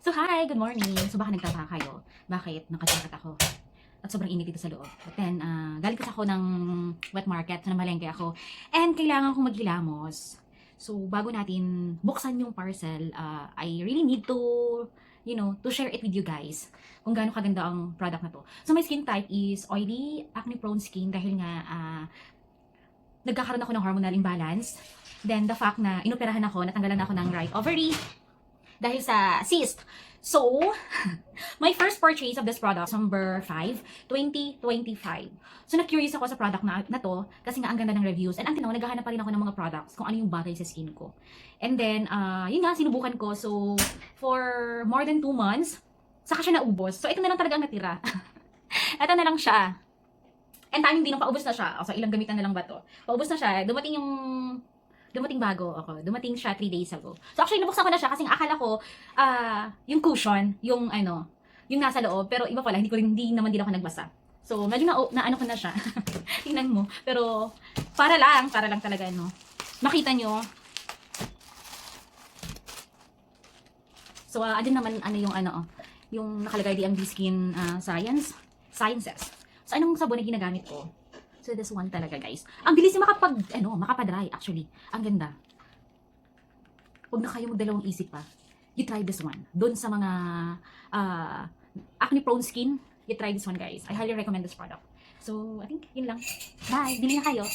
So hi, good morning. So baka nagtataka kayo, bakit naka-jacket ako? At sobrang init dito sa loob. But then, galing kasi ako ng wet market, so namalengke ako. And kailangan kong maghilamos. So bago natin buksan yung parcel, I really need to, to share it with you guys. Kung gaano kaganda ang product na to. So my skin type is oily, acne-prone skin dahil nga nagkakaroon ako ng hormonal imbalance. Then the fact na inoperahan ako, natanggalan ako ng right ovary, dahil sa cyst. So, my first purchase of this product, number 5, 2025. So, na-curious ako sa product na to kasi nga ang ganda ng reviews. And until now, naghahanap pa rin ako ng mga products kung ano yung bagay sa skin ko. And then, yun nga, sinubukan ko. So, for more than 2 months, saka siya naubos. So, ito na lang talaga ang natira. Ito na lang siya. And timing din, paubos na siya. So, ilang gamitan na lang ba to? Paubos na siya. Dumating bago ako. Dumating siya 3 days ago. So actually, nabuksan ko na siya kasi akala ko, yung cushion, yung nasa loob. Pero iba pala, hindi naman din ako nagbasa. So, medyo na ano ko na siya. Tingnan mo. Pero, para lang talaga, no. Makita nyo. So, andyan naman, yung nakalagay di ang Skin Sciences. So, anong sabon na ginagamit ko? So, this one talaga, guys. Ang bilis niya makapag-dry, actually. Ang ganda. Huwag na kayo magdalawang isip pa. You try this one. Doon sa mga acne-prone skin, you try this one, guys. I highly recommend this product. So, I think, yun lang. Bye! Bili na kayo!